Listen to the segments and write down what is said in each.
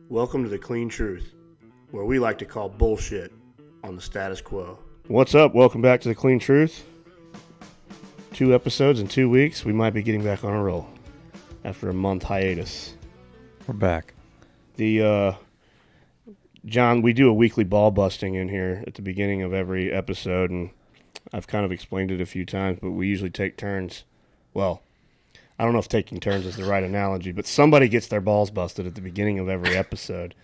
Welcome to the Clean Truth, where we like to call bullshit on the status quo. What's up? Welcome back to the Clean Truth. 2 episodes in 2 weeks. We might be getting back on a roll after a month hiatus. We're back. John, we do a weekly ball busting in here at the beginning of every episode, and I've kind of explained it a few times, but we usually take turns. Well, I don't know if taking turns is the right analogy, but somebody gets their balls busted at the beginning of every episode.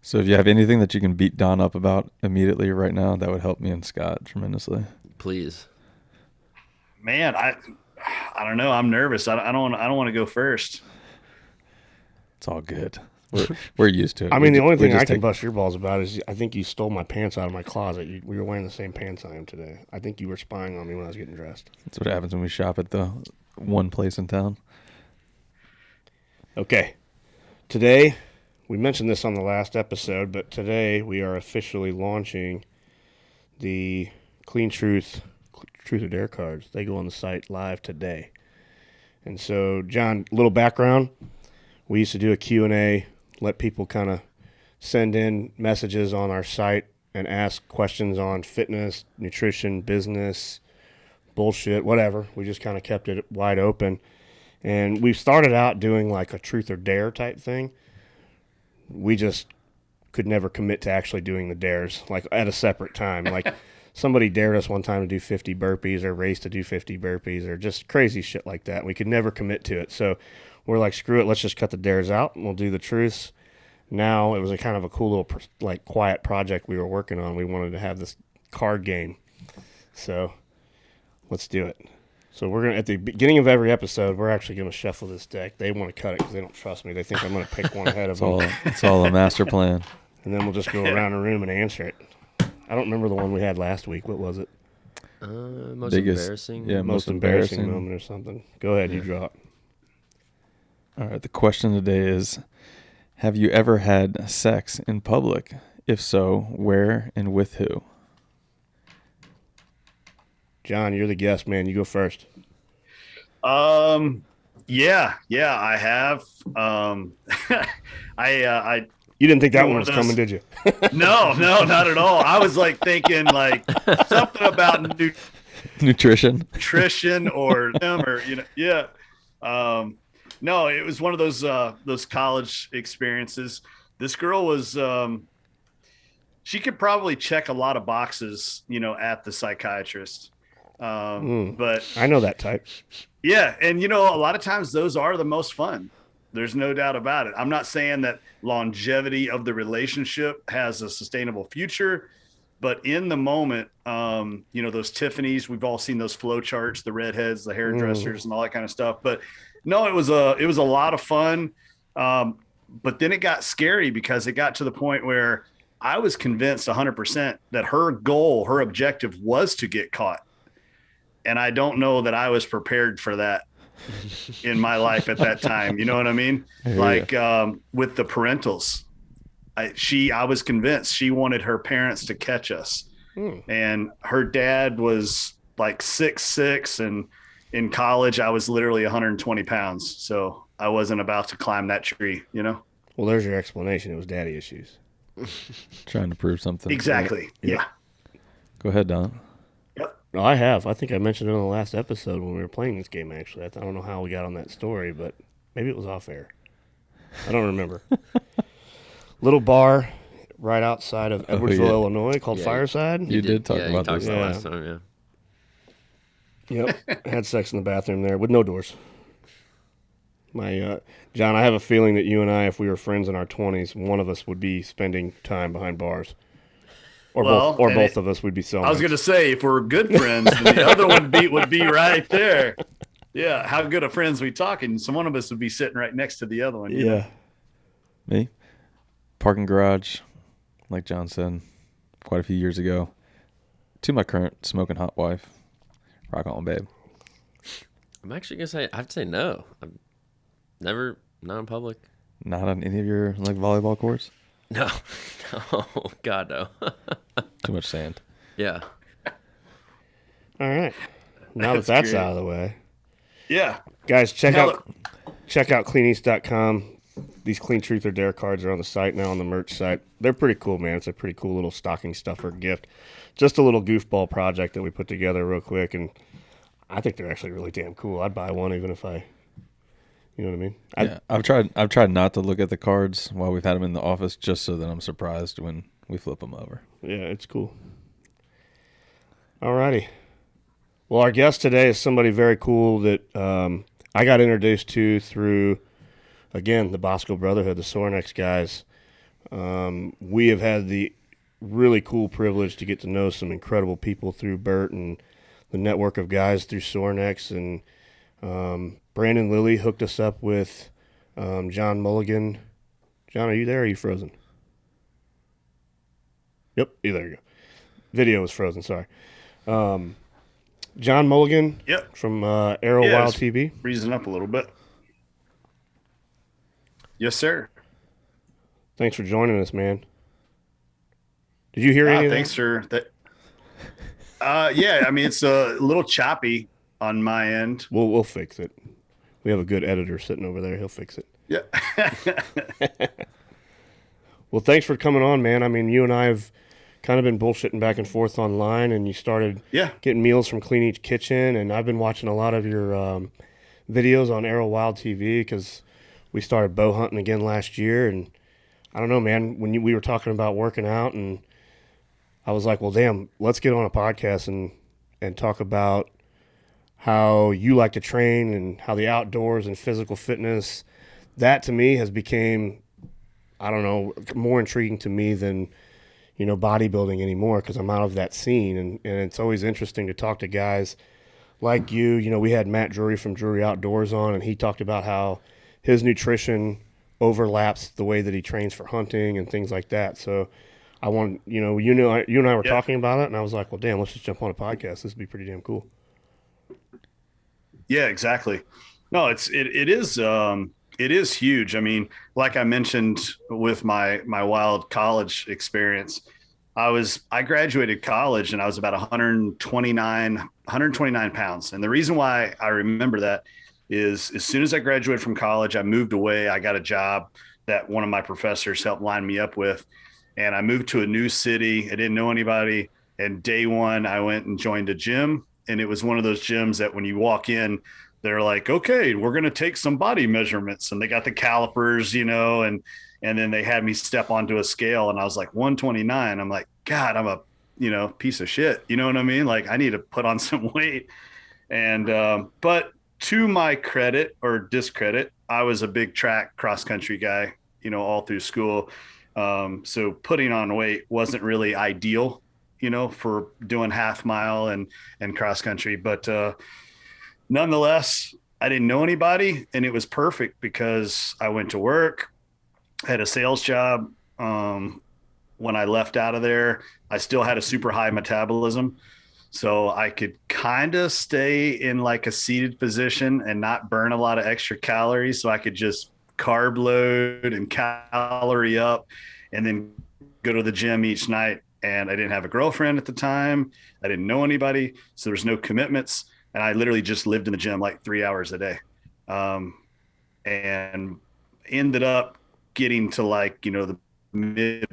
So if you have anything that you can beat Don up about immediately right now, that would help me and Scott tremendously. Please. Man, I don't know. I'm nervous. I don't want to go first. It's all good. We're used to it. I mean, the only thing I can bust your balls about is I think you stole my pants out of my closet. We were wearing the same pants I am today. I think you were spying on me when I was getting dressed. That's what happens when we shop at the one place in town. Okay. Today, we mentioned this on the last episode, but today we are officially launching the Clean Truth or Dare cards. They go on the site live today. And so, John, little background. We used to do a Q&A, let people kind of send in messages on our site and ask questions on fitness, nutrition, business, bullshit, whatever. We just kind of kept it wide open. And we started out doing like a truth or dare type thing. We just could never commit to actually doing the dares, like at a separate time. Like somebody dared us one time to do 50 burpees or race to do 50 burpees or just crazy shit like that. We could never commit to it. So we're like, screw it, let's just cut the dares out and we'll do the truths. Now it was a kind of a cool little like quiet project we were working on. We wanted to have this card game. So let's do it. So we're gonna, at the beginning of every episode, we're actually gonna shuffle this deck. They want to cut it because they don't trust me. They think I'm gonna pick one ahead of them. It's all a master plan. And then we'll just go around the room and answer it. I don't remember the one we had last week. What was it? Most Biggest, embarrassing. yeah, Most embarrassing moment or something. Go ahead, you draw it. All right, the question today is, have you ever had sex in public? If so, where and with who? John, you're the guest, man. You go first. Yeah, I have. You didn't think that one was coming, did you? No, not at all. I was like thinking like something about Nutrition or them or yeah. No, it was one of those college experiences. This girl was she could probably check a lot of boxes, at the psychiatrist. But I know that type. Yeah, and a lot of times those are the most fun. There's no doubt about it. I'm not saying that longevity of the relationship has a sustainable future, but in the moment, those Tiffany's, we've all seen those flow charts, the redheads, the hairdressers, and all that kind of stuff. But no, it was a lot of fun. But then it got scary because it got to the point where I was convinced 100% that her goal, her objective was to get caught. And I don't know that I was prepared for that in my life at that time. You know what I mean? Like with the parentals, I was convinced she wanted her parents to catch us. And her dad was like 6'6", and in college I was literally 120 pounds. So I wasn't about to climb that tree, Well, there's your explanation. It was daddy issues. trying to prove something. Exactly. Yeah. Go ahead, Don. No, I have. I think I mentioned it on the last episode when we were playing this game, actually. I don't know how we got on that story, but maybe it was off air. I don't remember. Little bar right outside of Edwardsville, Illinois, called Fireside. You did talk about this. Last time, Yep. Had sex in the bathroom there with no doors. John, I have a feeling that you and I, if we were friends in our 20s, one of us would be spending time behind bars. Or both of us would be selling. I was going to say, if we're good friends, then the other one would be right there. Yeah, how good of friends we talking? So one of us would be sitting right next to the other one. Yeah. Me? Parking garage, like John said, quite a few years ago. To my current smoking hot wife. Rock on, babe. I'm actually going to say, I have to say no. I'm never, not in public. Not on any of your volleyball courts? No. God, no. Too much sand. Yeah. All right. Now that's out of the way. Yeah. Guys, check out cleaneast.com. these Clean Truth or Dare cards are on the site now, on the merch site. They're pretty cool, man. It's a pretty cool little stocking stuffer gift. Just a little goofball project that we put together real quick, and I think they're actually really damn cool. I'd buy one even if I, you know what I mean? Yeah, I've tried not to look at the cards while we've had them in the office, just so that I'm surprised when we flip them over. Yeah, it's cool. Alrighty. Well, our guest today is somebody very cool that I got introduced to through, again, the Bosco Brotherhood, the Sornex guys. We have had the really cool privilege to get to know some incredible people through Bert and the network of guys through Sornex. And Brandon Lilly hooked us up with John Mulligan. John, are you there or are you frozen? Yep, there you go. Video was frozen, sorry. John Mulligan from ArrowWildTV. Freezing up a little bit. Yes, sir. Thanks for joining us, man. Did you hear anything? Thanks for that. Yeah, I mean, it's a little choppy on my end. We'll fix it. We have a good editor sitting over there. He'll fix it. Yeah. Well, thanks for coming on, man. I mean, you and I have kind of been bullshitting back and forth online, and you started getting meals from Clean Eats Kitchen, and I've been watching a lot of your videos on ArrowWildTV because we started bow hunting again last year, and I don't know, man, when we were talking about working out, and I was like, well, damn, let's get on a podcast and talk about how you like to train and how the outdoors and physical fitness, that to me has became, I don't know, more intriguing to me than, you know, bodybuilding anymore because I'm out of that scene. And it's always interesting to talk to guys like you. You know, we had Matt Drury from Drury Outdoors on, and he talked about how his nutrition overlaps the way that he trains for hunting and things like that. So I want, you and I were talking about it, and I was like, well, damn, let's just jump on a podcast. This would be pretty damn cool. Yeah, exactly. No, it is huge. I mean, like I mentioned with my wild college experience, I graduated college and I was about 129 pounds. And the reason why I remember that is as soon as I graduated from college, I moved away. I got a job that one of my professors helped line me up with. And I moved to a new city. I didn't know anybody. And day one, I went and joined a gym. And it was one of those gyms that when you walk in, they're like, okay, we're going to take some body measurements. And they got the calipers, and then they had me step onto a scale and I was like 129. I'm like, God, I'm a, piece of shit. You know what I mean? Like I need to put on some weight. And, but to my credit or discredit, I was a big track cross country guy, all through school. So putting on weight wasn't really ideal, for doing half mile and cross country. But nonetheless, I didn't know anybody and it was perfect because I went to work, had a sales job. When I left out of there, I still had a super high metabolism. So I could kind of stay in like a seated position and not burn a lot of extra calories. So I could just carb load and calorie up and then go to the gym each night. And I didn't have a girlfriend at the time. I didn't know anybody. So there was no commitments. And I literally just lived in the gym like 3 hours a day. And ended up getting to like, the mid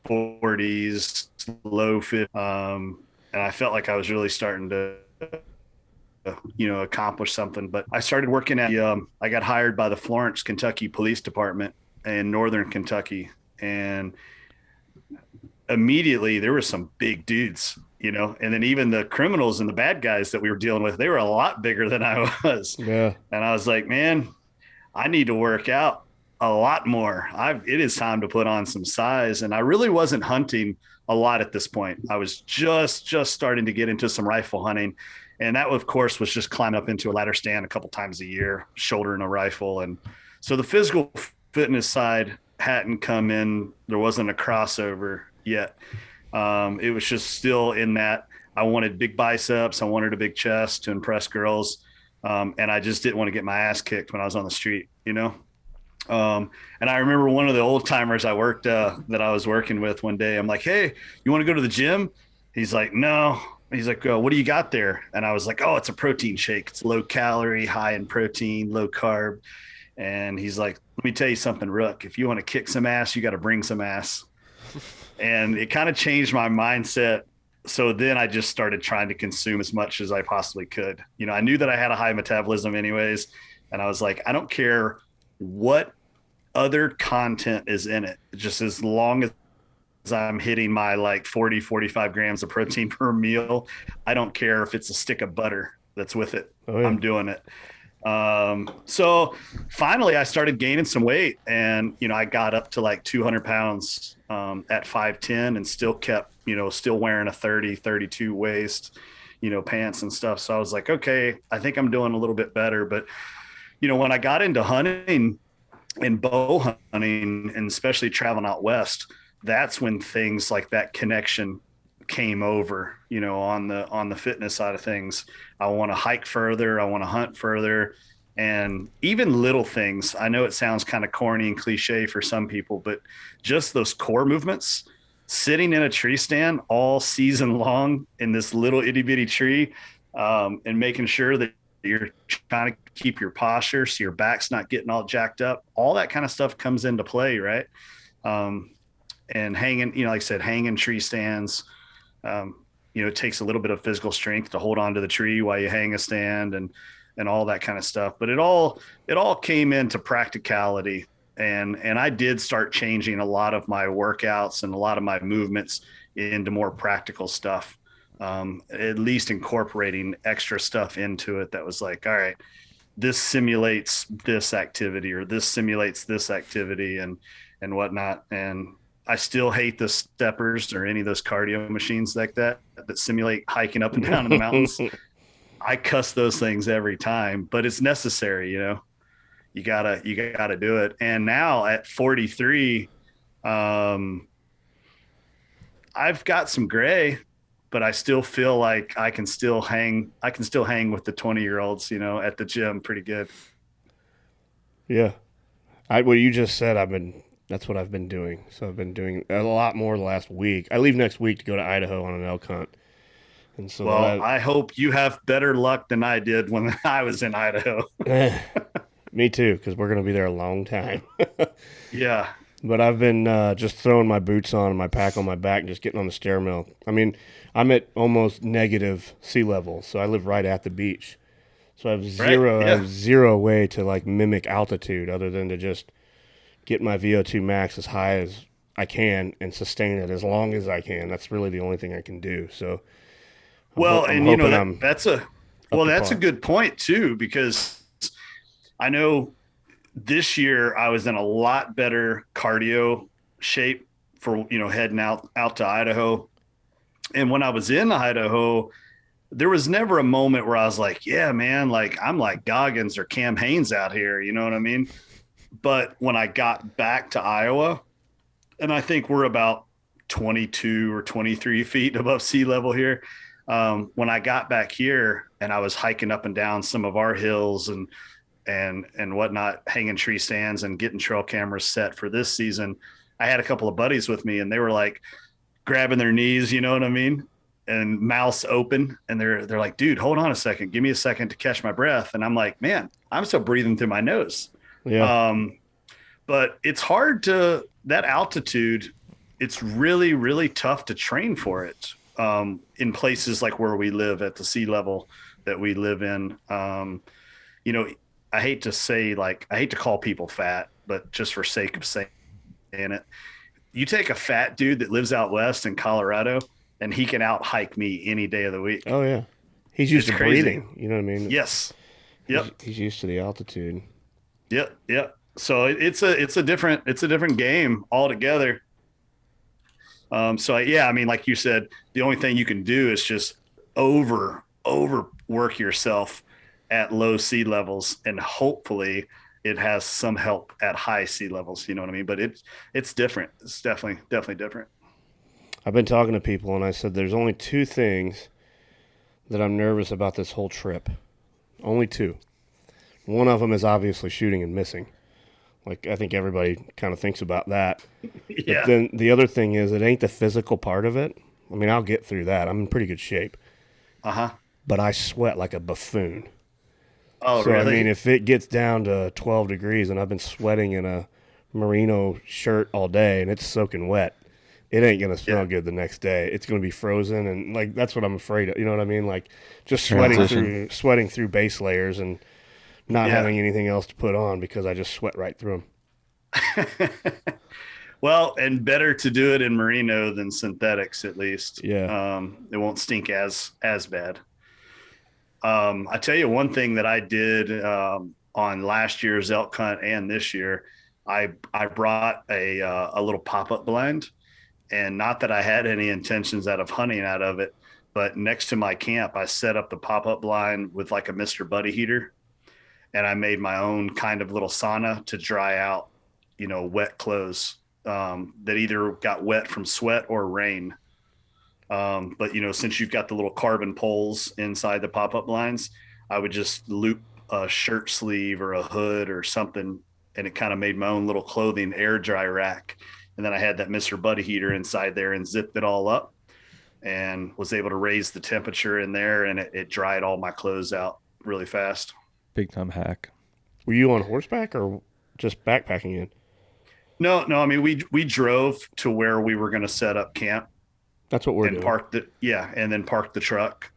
40s, low 50s. And I felt like I was really starting to, accomplish something. But I started working at, I got hired by the Florence, Kentucky Police Department in Northern Kentucky. And immediately there were some big dudes, and then even the criminals and the bad guys that we were dealing with, they were a lot bigger than I was. Yeah. And I was like, man, I need to work out a lot more. It is time to put on some size. And I really wasn't hunting a lot at this point. I was just starting to get into some rifle hunting. And that, of course, was just climbing up into a ladder stand a couple times a year, shouldering a rifle. And so the physical fitness side hadn't come in. There wasn't a crossover yet. It was just still in that I wanted big biceps. I wanted a big chest to impress girls. And I just didn't want to get my ass kicked when I was on the street, And I remember one of the old timers I worked, that I was working with one day, I'm like, hey, you want to go to the gym? He's like, no. He's like, oh, what do you got there? And I was like, oh, it's a protein shake. It's low calorie, high in protein, low carb. And he's like, let me tell you something, Rook. If you want to kick some ass, you got to bring some ass. And it kind of changed my mindset. So then I just started trying to consume as much as I possibly could. You know, I knew that I had a high metabolism anyways. And I was like, I don't care what other content is in it, just as long as I'm hitting my like 40, 45 grams of protein per meal. I don't care if it's a stick of butter that's with it. Oh, yeah. I'm doing it. So finally I started gaining some weight, and, you know, I got up to like 200 pounds, at 5'10", and still kept, you know, still wearing a 30, 32 waist, you know, pants and stuff. So I was like, okay, I think I'm doing a little bit better. But, you know, when I got into hunting and bow hunting, and especially traveling out west, that's when things like that connection came over, you know, on the fitness side of things. I want to hike further. I want to hunt further. And even little things, I know it sounds kind of corny and cliche for some people, but just those core movements, sitting in a tree stand all season long in this little itty bitty tree, and making sure that you're trying to keep your posture so your back's not getting all jacked up. All that kind of stuff comes into play, right? And hanging, you know, like I said, hanging tree stands, you know, it takes a little bit of physical strength to hold onto the tree while you hang a stand, and all that kind of stuff. But it all came into practicality. And I did start changing a lot of my workouts and a lot of my movements into more practical stuff. At least incorporating extra stuff into it that was like, all right, this simulates this activity, or this simulates this activity, and whatnot. And I still hate the steppers or any of those cardio machines like that simulate hiking up and down in the mountains. I cuss those things every time, but it's necessary. You know, you gotta do it. And now at 43, I've got some gray, but I still feel like I can still hang with the 20-year-olds, you know, at the gym pretty good. Yeah. What you just said, that's what I've been doing. So I've been doing a lot more the last week. I leave next week to go to Idaho on an elk hunt. And so I hope you have better luck than I did when I was in Idaho. Me too, because we're going to be there a long time. Yeah. But I've been just throwing my boots on and my pack on my back and just getting on the stair mill. I mean, I'm at almost negative sea level, so I live right at the beach. So I have zero, Right? Yeah. I have zero way to like mimic altitude other than to just get my VO2 max as high as I can and sustain it as long as I can. That's really the only thing I can do. So, and you know, that's a good point too, because I know this year I was in a lot better cardio shape for, you know, heading out to Idaho. And when I was in Idaho, there was never a moment where I was like, yeah, man, like I'm like Goggins or Cam Hanes out here. You know what I mean? But when I got back to Iowa, and I think we're about 22 or 23 feet above sea level here. When I got back here and I was hiking up and down some of our hills and whatnot, hanging tree stands and getting trail cameras set for this season, I had a couple of buddies with me, and they were like grabbing their knees, you know what I mean? And mouths open. And they're like, dude, hold on a second. Give me a second to catch my breath. And I'm like, man, I'm still breathing through my nose. Yeah. But it's hard that altitude, it's really, really tough to train for it. In places like where we live at the sea level that we live in. You know, I hate to call people fat, but just for sake of saying it, you take a fat dude that lives out west in Colorado and he can out hike me any day of the week. Oh yeah. He's used to crazy. breathing. You know what I mean? Yes. Yep. He's used to the altitude. Yep. So it's a different game altogether. I mean, like you said, the only thing you can do is just overwork yourself at low sea levels, and hopefully it has some help at high sea levels. You know what I mean? But it's different. It's definitely different. I've been talking to people, and I said there's only two things that I'm nervous about this whole trip. Only two. One of them is obviously shooting and missing. Like, I think everybody kind of thinks about that. Yeah. But then the other thing is, it ain't the physical part of it. I mean, I'll get through that. I'm in pretty good shape. Uh-huh. But I sweat like a buffoon. Oh, So I mean, really? if it gets down to 12 degrees and I've been sweating in a merino shirt all day and it's soaking wet, it ain't gonna smell Yeah. good the next day. It's gonna be frozen, and like that's what I'm afraid of. You know what I mean? Like just Transition. sweating through base layers and not Yeah. having anything else to put on because I just sweat right through Well, and better to do it in merino than synthetics, at least. them. Yeah. It won't stink as bad. I tell you one thing that I did on last year's elk hunt and this year, I brought a little pop up blind, and not that I had any intentions out of hunting out of it, but next to my camp, I set up the pop up blind with like a Mr. Buddy heater, and I made my own kind of little sauna to dry out, wet clothes that either got wet from sweat or rain. But since you've got the little carbon poles inside the pop-up blinds, I would just loop a shirt sleeve or a hood or something, and it kind of made my own little clothing air dry rack. And then I had that Mr. Buddy heater inside there and zipped it all up and was able to raise the temperature in there, and it dried all my clothes out really fast. Big time hack. Were you on horseback or just backpacking in? No, no, I mean we drove to where we were going to set up camp That's what we're and doing. and then parked the truck.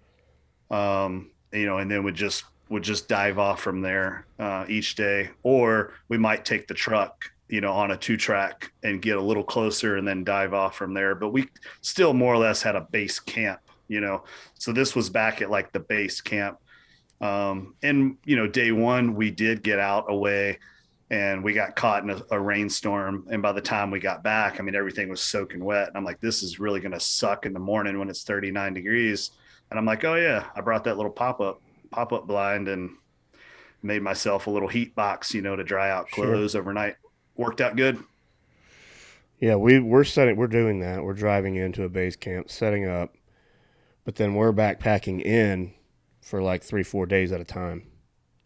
And then would just dive off from there each day, or we might take the truck, on a 2-track and get a little closer and then dive off from there. But we still more or less had a base camp, So this was back at like the base camp. And day one we did get out away, and we got caught in a rainstorm. And by the time we got back, I mean, everything was soaking wet. And I'm like, this is really going to suck in the morning when it's 39 degrees. And I'm like, oh yeah, I brought that little pop-up blind and made myself a little heat box, to dry out Sure. clothes overnight. Worked out good. Yeah, we're doing that. We're driving into a base camp, setting up, but then we're backpacking in for like 3-4 days at a time.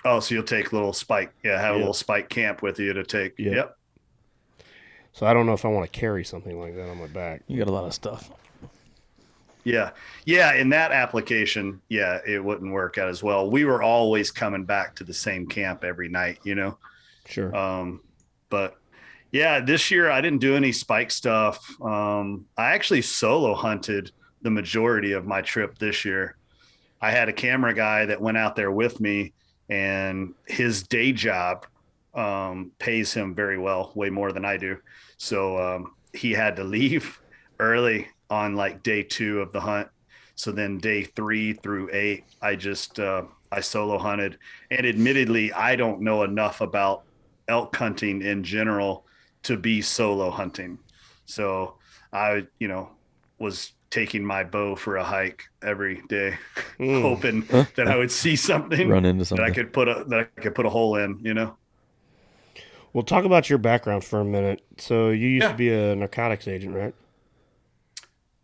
Oh, so you'll take little spike. Yeah. Have a Yep. little spike camp with you to take. Yep. Yep. So I don't know if I want to carry something like that on my back. You got a lot of stuff. Yeah. Yeah. In that application, yeah, it wouldn't work out as well. We were always coming back to the same camp every night, Sure. But yeah, this year I didn't do any spike stuff. I actually solo hunted the majority of my trip this year. I had a camera guy that went out there with me, and his day job pays him very well, way more than I do. So he had to leave early on like day 2 of the hunt. So then day 3 through 8, I solo hunted. And admittedly, I don't know enough about elk hunting in general to be solo hunting. So I, was taking my bow for a hike every day, hoping that I would see something, Run into that something. I could put a hole in. Well, talk about your background for a minute. So you used Yeah. to be a narcotics agent, right?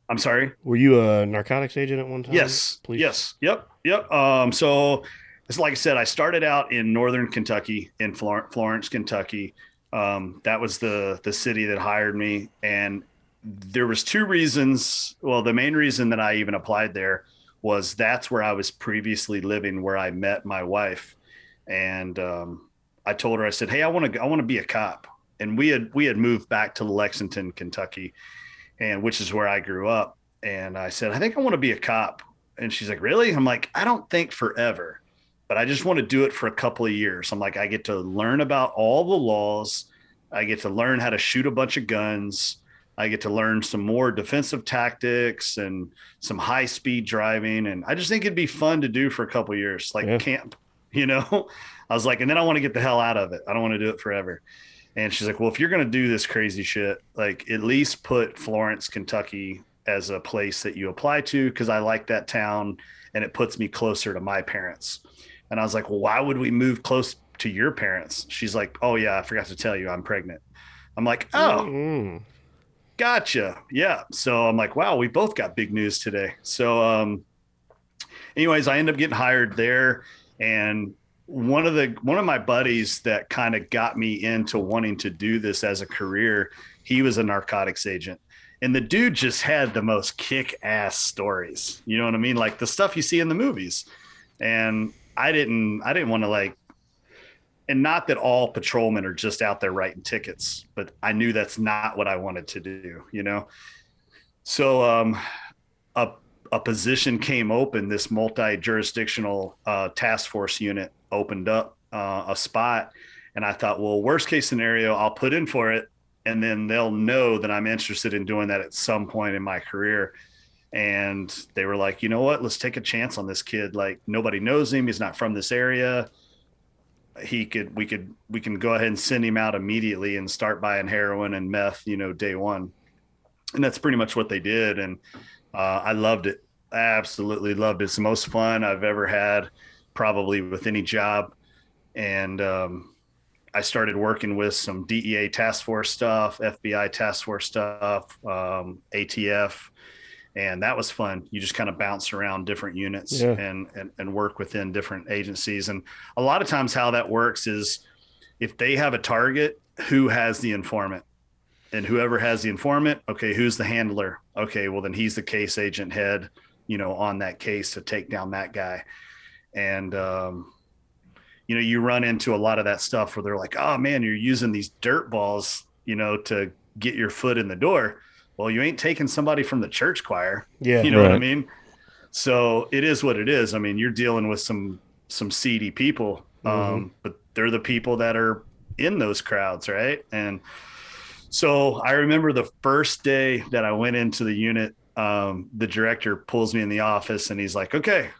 I'm sorry. Were you a narcotics agent at one time? Yes. Please. Yes. Yep. Yep. So it's like I said, I started out in northern Kentucky, in Florence, Kentucky. That was the city that hired me, and there was 2 reasons. Well, the main reason that I even applied there was that's where I was previously living, where I met my wife, and I told her, I said, "Hey, I want to be a cop," and we had moved back to Lexington, Kentucky, and which is where I grew up. And I said, I think I want to be a cop. And she's like, really? I'm like, I don't think forever, but I just want to do it for a couple of years. I'm like, I get to learn about all the laws. I get to learn how to shoot a bunch of guns. I get to learn some more defensive tactics and some high speed driving. And I just think it'd be fun to do for a couple of years, like Yeah. camp, I was like, and then I want to get the hell out of it. I don't want to do it forever. And she's like, well, if you're going to do this crazy shit, like at least put Florence, Kentucky as a place that you apply to, because I like that town and it puts me closer to my parents. And I was like, well, why would we move close to your parents? She's like, oh, yeah, I forgot to tell you I'm pregnant. I'm like, oh, Mm. gotcha. Yeah. So I'm like, wow, we both got big news today. So anyways, I ended up getting hired there. And one of my buddies that kind of got me into wanting to do this as a career, he was a narcotics agent, and the dude just had the most kick-ass stories. You know what I mean? Like the stuff you see in the movies. And I didn't want to like, and not that all patrolmen are just out there writing tickets, but I knew that's not what I wanted to do, you know? So, a, a position came open, this multi-jurisdictional task force unit opened up a spot. And I thought, well, worst case scenario, I'll put in for it. And then they'll know that I'm interested in doing that at some point in my career. And they were like, you know what, let's take a chance on this kid. Like, nobody knows him. He's not from this area. We can go ahead and send him out immediately and start buying heroin and meth, you know, day one. And that's pretty much what they did. And I loved it. I absolutely loved it. It's the most fun I've ever had, probably with any job. And I started working with some DEA task force stuff, FBI task force stuff, ATF, and that was fun. You just kind of bounce around different units and work within different agencies. And a lot of times how that works is if they have a target, who has the informant? And whoever has the informant, okay, who's the handler? Okay, well, then he's the case agent head, you know, on that case to take down that guy. And, you know, you run into a lot of that stuff where they're like, oh, man, you're using these dirt balls, you know, to get your foot in the door. Well, you ain't taking somebody from the church choir. Yeah. You know what I mean? So it is what it is. I mean, you're dealing with some seedy people, but they're the people that are in those crowds, right? And so I remember the first day that I went into the unit, the director pulls me in the office and he's like, okay,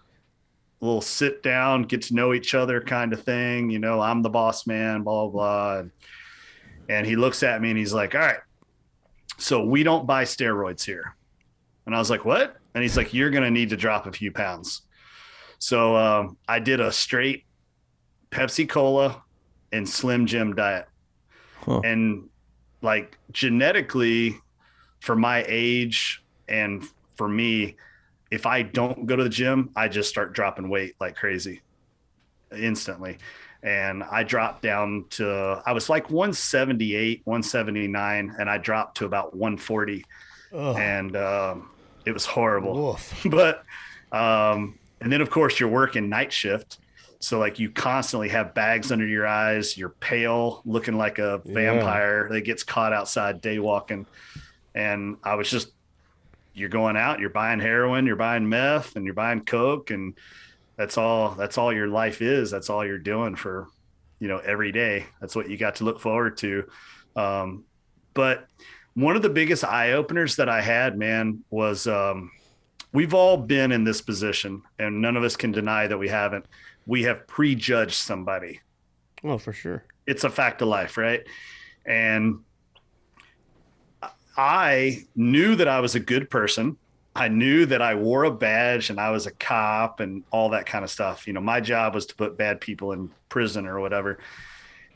we'll sit down, get to know each other kind of thing. You know, I'm the boss man, blah, blah, blah. And he looks at me and he's like, all right, so we don't buy steroids here. And I was like, what? And he's like, you're going to need to drop a few pounds. So I did a straight Pepsi Cola and Slim Jim diet. And like genetically for my age and for me, if I don't go to the gym, I just start dropping weight like crazy instantly. And I dropped down to, I was like 178, 179, and I dropped to about 140. And it was horrible. But, and then of course you're working night shift. So like you constantly have bags under your eyes, you're pale, looking like a vampire that gets caught outside day walking. And I was just, you're going out, you're buying heroin, you're buying meth, and you're buying coke, and that's all your life is. That's all you're doing for, you know, every day. That's what you got to look forward to. But one of the biggest eye openers that I had, man, was we've all been in this position, and none of us can deny that we haven't. We have prejudged somebody. Oh, for sure. It's a fact of life, right? And I knew that I was a good person. I knew that I wore a badge and I was a cop and all that kind of stuff. You know, my job was to put bad people in prison or whatever.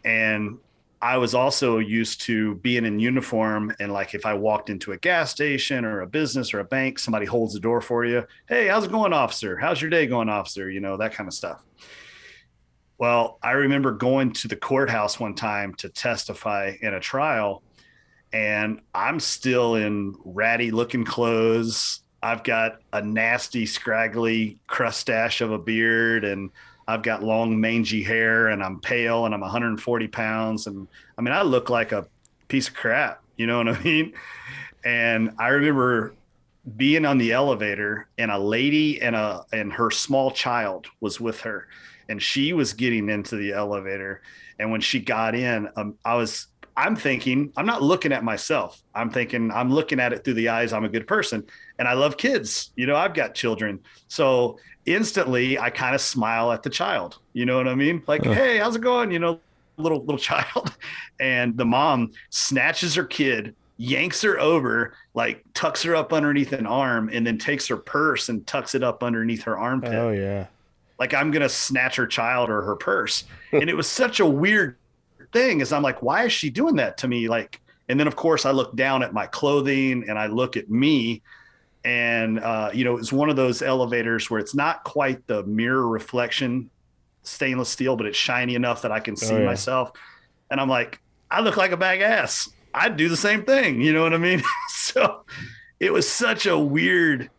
And I was also used to being in uniform. And like, if I walked into a gas station or a business or a bank, somebody holds the door for you. Hey, how's it going, officer? How's your day going, officer? You know, that kind of stuff. Well, I remember going to the courthouse one time to testify in a trial, and I'm still in ratty looking clothes. I've got a nasty, scraggly crustache of a beard, and I've got long, mangy hair, and I'm pale, and I'm 140 pounds. And I mean, I look like a piece of crap, you know what I mean? And I remember being on the elevator, and a lady and her small child was with her, and she was getting into the elevator. And when she got in, I'm thinking, I'm not looking at myself. I'm thinking, I'm looking at it through the eyes. I'm a good person and I love kids. You know, I've got children. So instantly I kind of smile at the child. You know what I mean? Like, hey, how's it going? You know, little child. And the mom snatches her kid, yanks her over, like tucks her up underneath an arm, and then takes her purse and tucks it up underneath her armpit. Oh, yeah. Like I'm going to snatch her child or her purse. And it was such a weird thing, is I'm like, why is she doing that to me? Like, and then of course I look down at my clothing and I look at me, and you know, it's one of those elevators where it's not quite the mirror reflection stainless steel, but it's shiny enough that I can see myself. And I'm like, I look like a bag ass. I'd do the same thing. You know what I mean? So it was such a weird,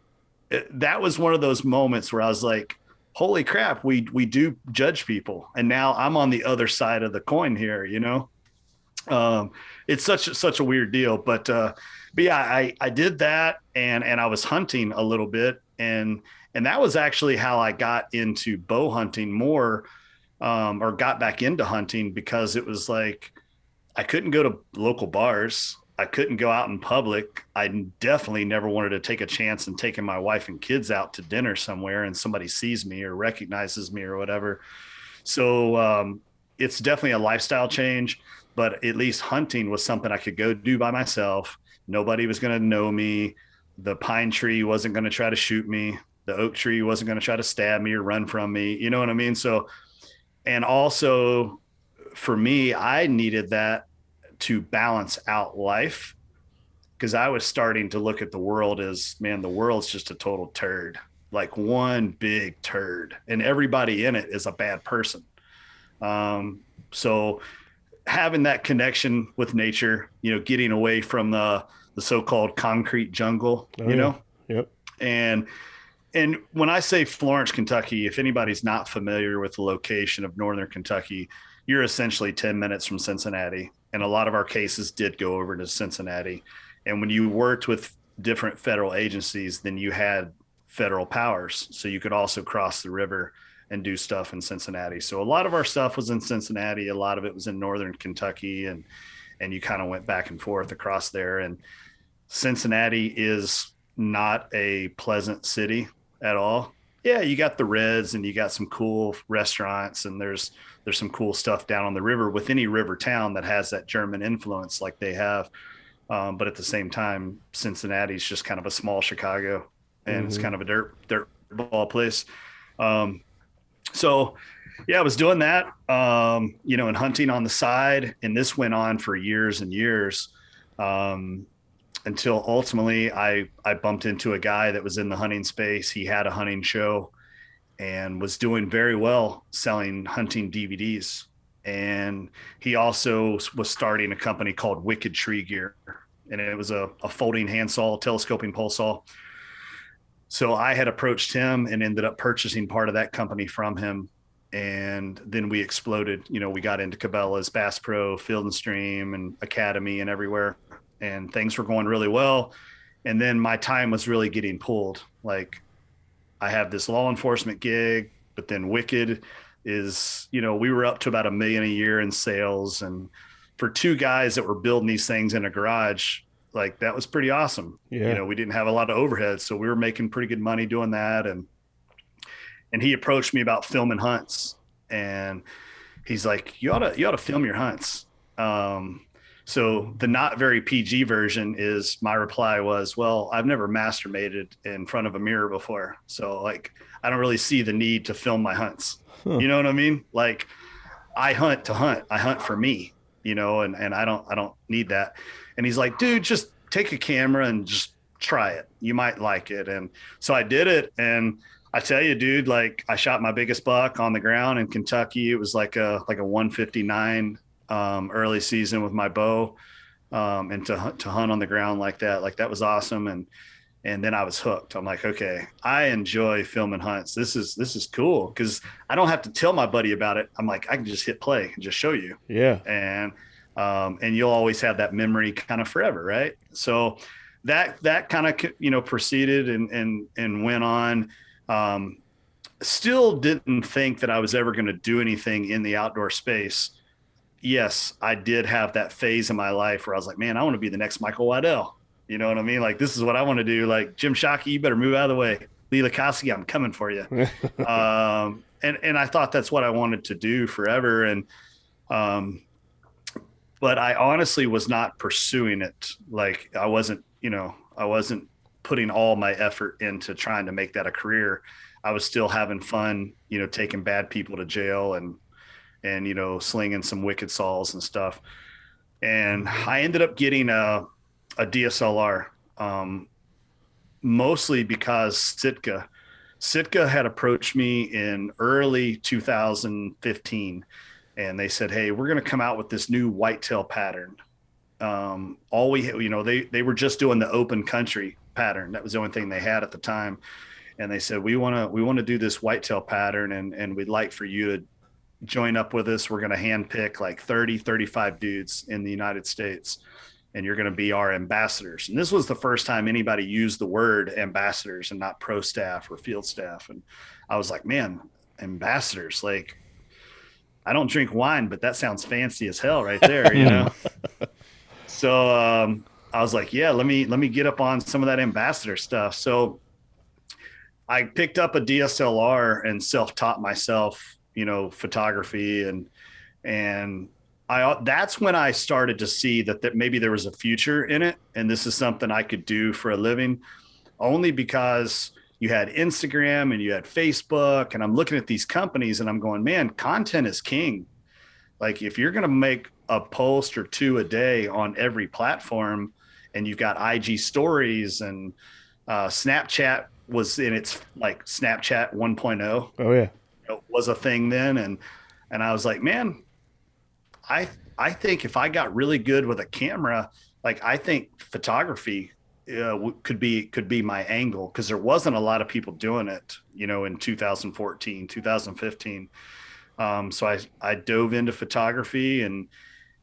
that was one of those moments where I was like, holy crap, we do judge people. And now I'm on the other side of the coin here, you know? It's such a weird deal, but yeah, I did that, and I was hunting a little bit, and that was actually how I got into bow hunting more, or got back into hunting, because it was like I couldn't go to local bars. I couldn't go out in public. I definitely never wanted to take a chance in taking my wife and kids out to dinner somewhere and somebody sees me or recognizes me or whatever. So it's definitely a lifestyle change, but at least hunting was something I could go do by myself. Nobody was going to know me. The pine tree wasn't going to try to shoot me. The oak tree wasn't going to try to stab me or run from me. You know what I mean? So, and also for me, I needed that to balance out life, because I was starting to look at the world as, man, the world's just a total turd, like one big turd, and everybody in it is a bad person. So having that connection with nature, you know, getting away from the so-called concrete jungle, you know? Yep. And when I say Florence, Kentucky, if anybody's not familiar with the location of Northern Kentucky, you're essentially 10 minutes from Cincinnati. And a lot of our cases did go over to Cincinnati. And when you worked with different federal agencies, then you had federal powers. So you could also cross the river and do stuff in Cincinnati. So a lot of our stuff was in Cincinnati. A lot of it was in Northern Kentucky, and you kind of went back and forth across there. And Cincinnati is not a pleasant city at all. Yeah, you got the Reds and you got some cool restaurants, and there's some cool stuff down on the river with any river town that has that German influence like they have. But at the same time, Cincinnati's just kind of a small Chicago, and it's kind of a dirt ball place. So yeah, I was doing that, you know, and hunting on the side. And this went on for years and years, until ultimately I bumped into a guy that was in the hunting space. He had a hunting show and was doing very well selling hunting DVDs. And he also was starting a company called Wicked Tree Gear. And it was a folding handsaw, telescoping pole saw. So I had approached him and ended up purchasing part of that company from him. And then we exploded. You know, we got into Cabela's, Bass Pro, Field and Stream, and Academy, and everywhere. And things were going really well. And then my time was really getting pulled. Like, I have this law enforcement gig, but then Wicked is, you know, we were up to about $1 million a year in sales. And for two guys that were building these things in a garage, like, that was pretty awesome. Yeah. You know, we didn't have a lot of overhead, so we were making pretty good money doing that. And he approached me about filming hunts, and he's like, you ought to film your hunts. So the not very PG version is, my reply was, well, I've never masturbated in front of a mirror before. So, like, I don't really see the need to film my hunts. Huh. You know what I mean? Like, I hunt to hunt. I hunt for me, you know, and I don't need that. And he's like, dude, just take a camera and just try it. You might like it. And so I did it. And I tell you, dude, like, I shot my biggest buck on the ground in Kentucky. It was like a 159 early season with my bow, and to hunt on the ground like that was awesome. And then I was hooked. I'm like, okay, I enjoy filming hunts. This is cool, because I don't have to tell my buddy about it. I'm like, I can just hit play and just show you. Yeah. And you'll always have that memory kind of forever, right? So that kind of, you know, proceeded and went on. Still didn't think that I was ever going to do anything in the outdoor space. Yes, I did have that phase in my life where I was like, man, I want to be the next Michael Waddell. You know what I mean? Like, this is what I want to do. Like, Jim Shockey, you better move out of the way. Lee Lukoski, I'm coming for you. And I thought that's what I wanted to do forever. And, but I honestly was not pursuing it. Like, I wasn't putting all my effort into trying to make that a career. I was still having fun, you know, taking bad people to jail and, you know, slinging some wicked saws and stuff. And I ended up getting a DSLR, mostly because Sitka had approached me in early 2015, and they said, hey, we're going to come out with this new whitetail pattern. They were just doing the open country pattern. That was the only thing they had at the time. and they said, we want to do this whitetail pattern, and we'd like for you to join up with us. We're going to handpick like 35 dudes in the United States, and you're going to be our ambassadors. And this was the first time anybody used the word ambassadors and not pro staff or field staff. And I was like, man, ambassadors, like, I don't drink wine, but that sounds fancy as hell right there, you know? So I was like, yeah, let me get up on some of that ambassador stuff. So I picked up a DSLR and self-taught myself, you know, photography, and that's when I started to see that maybe there was a future in it, and this is something I could do for a living, only because you had Instagram and you had Facebook, and I'm looking at these companies and I'm going, man, content is king. Like, if you're going to make a post or two a day on every platform, and you've got IG stories, and Snapchat was in its like Snapchat 1.0. Oh yeah. It was a thing then. And I was like, man, I think if I got really good with a camera, like, I think photography could be my angle, because there wasn't a lot of people doing it, you know, in 2014, 2015. So I dove into photography, and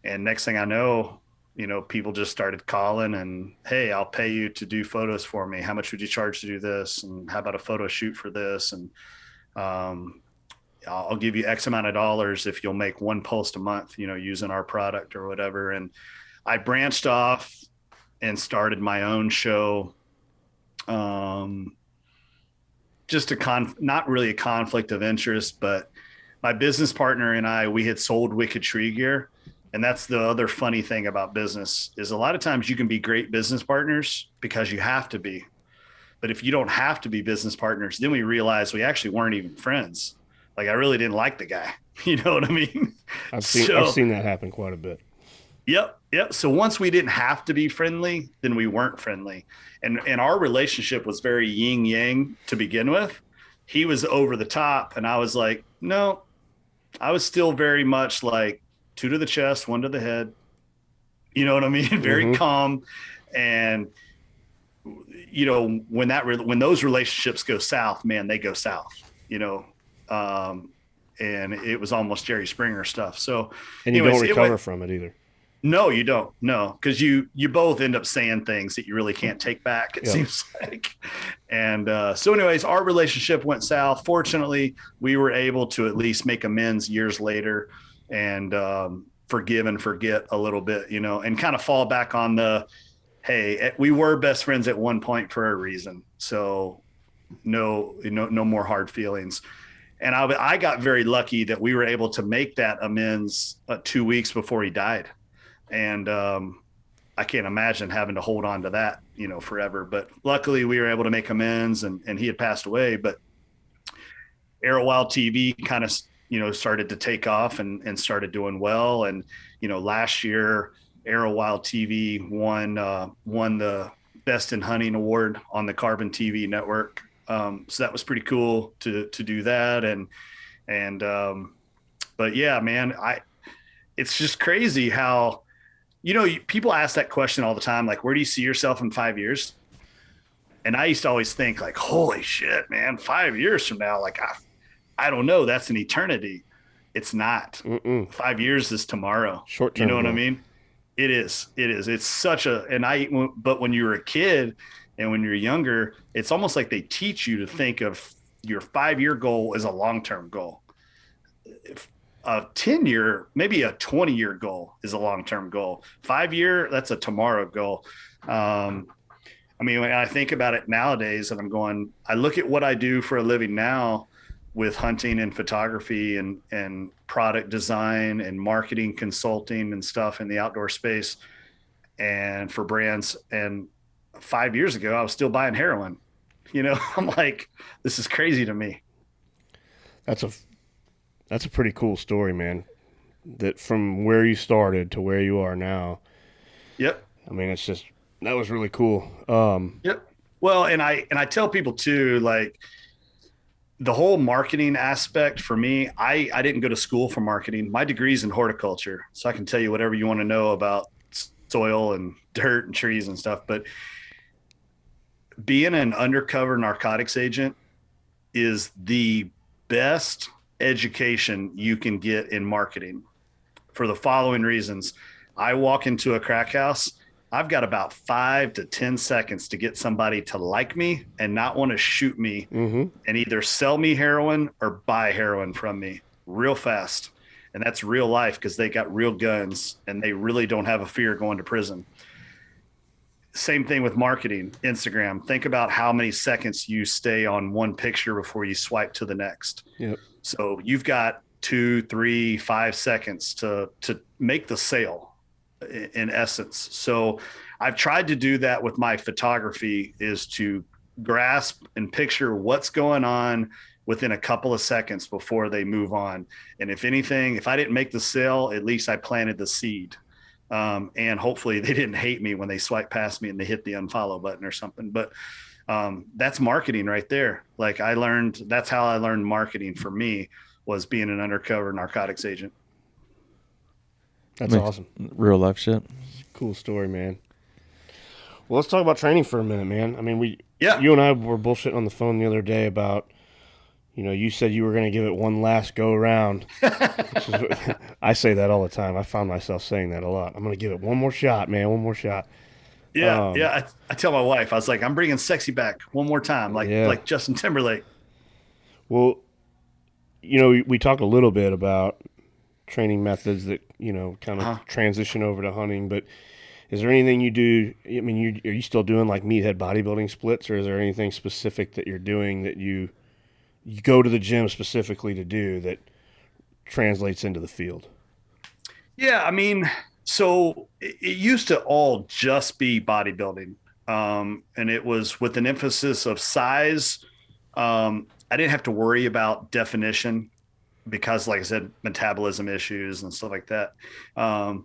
next thing I know, you know, people just started calling and, hey, I'll pay you to do photos for me. How much would you charge to do this? And how about a photo shoot for this? And I'll give you X amount of dollars if you'll make one post a month, you know, using our product or whatever. And I branched off and started my own show. Just not really a conflict of interest, but my business partner and we had sold Wicked Tree Gear. And that's the other funny thing about business, is a lot of times you can be great business partners because you have to be. But if you don't have to be business partners, then we realized we actually weren't even friends. Like, I really didn't like the guy. You know what I mean? I've seen that happen quite a bit. Yep. So once we didn't have to be friendly, then we weren't friendly. And our relationship was very yin yang to begin with. He was over the top, and I was like, no, I was still very much like 2 to the chest, 1 to the head. You know what I mean? Very calm. And, you know, when those relationships go south, man, they go south, you know? And it was almost Jerry Springer stuff. So, and you don't recover from it either. No, you don't. No, because you both end up saying things that you really can't take back, it seems like. And so anyways, our relationship went south. Fortunately, we were able to at least make amends years later, and forgive and forget a little bit, you know, and kind of fall back on the, hey, we were best friends at one point for a reason. So no more hard feelings. And I got very lucky that we were able to make that amends 2 weeks before he died. And I can't imagine having to hold on to that, you know, forever. But luckily we were able to make amends, and he had passed away. But ArrowWildTV kind of, you know, started to take off and started doing well. And, you know, last year, ArrowWildTV won the Best in Hunting Award on the Carbon TV network. So that was pretty cool to do that. But yeah, man, it's just crazy how, you know, people ask that question all the time, like, where do you see yourself in 5 years? And I used to always think, like, holy shit, man, 5 years from now, like, I don't know, that's an eternity. It's not. 5 years is tomorrow. Short term. You know what I mean? It is. It's such but when you were a kid and when you're younger, it's almost like they teach you to think of your 5-year goal as a long-term goal. A 10-year, maybe a 20-year goal is a long-term goal. 5-year, that's a tomorrow goal. I mean, when I think about it nowadays, and I look at what I do for a living now with hunting and photography and product design and marketing consulting and stuff in the outdoor space and for brands. And 5 years ago, I was still buying heroin. You know, I'm like, this is crazy to me. That's a pretty cool story, man. That from where you started to where you are now. Yep. I mean, that was really cool. Yep. Well, and I tell people too, like, the whole marketing aspect for me, I didn't go to school for marketing. My degree's in horticulture, so I can tell you whatever you want to know about soil and dirt and trees and stuff. But being an undercover narcotics agent is the best education you can get in marketing for the following reasons. I walk into a crack house, I've got about 5 to 10 seconds to get somebody to like me and not want to shoot me and either sell me heroin or buy heroin from me real fast. And that's real life because they got real guns and they really don't have a fear going to prison. Same thing with marketing, Instagram. Think about how many seconds you stay on one picture before you swipe to the next. Yep. So you've got 2, 3, 5 seconds to make the sale in essence. So I've tried to do that with my photography, is to grasp and picture what's going on within a couple of seconds before they move on. And if anything, if I didn't make the sale, at least I planted the seed. And hopefully they didn't hate me when they swipe past me and they hit the unfollow button or something. But that's marketing right there. Like that's how I learned marketing for me, was being an undercover narcotics agent. That's awesome. Real life shit. Cool story, man. Well, let's talk about training for a minute, man. I mean, Yeah. you and I were bullshitting on the phone the other day about, you said you were going to give it one last go around. I say that all the time. I found myself saying that a lot. I'm going to give it one more shot, man. One more shot. Yeah. I tell my wife, I was like, I'm bringing sexy back one more time. Like Justin Timberlake. Well, we talked a little bit about training methods that, kind of transition over to hunting, but is there anything you do? I mean, are you still doing like meathead bodybuilding splits, or is there anything specific that you're doing that you go to the gym specifically to do that translates into the field? Yeah. I mean, so it used to all just be bodybuilding. And it was with an emphasis of size. I didn't have to worry about definition because, like I said, metabolism issues and stuff like that. I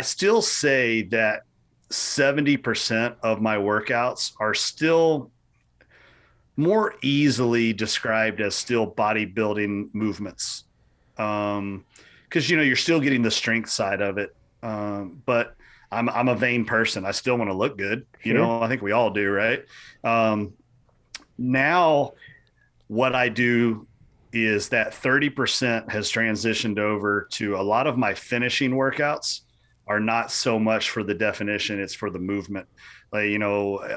still say that 70% of my workouts are still more easily described as still bodybuilding movements. Cause you're still getting the strength side of it. But I'm a vain person. I still want to look good. Sure. I think we all do. Right. Now what I do is that 30% has transitioned over to a lot of my finishing workouts are not so much for the definition. It's for the movement. Like,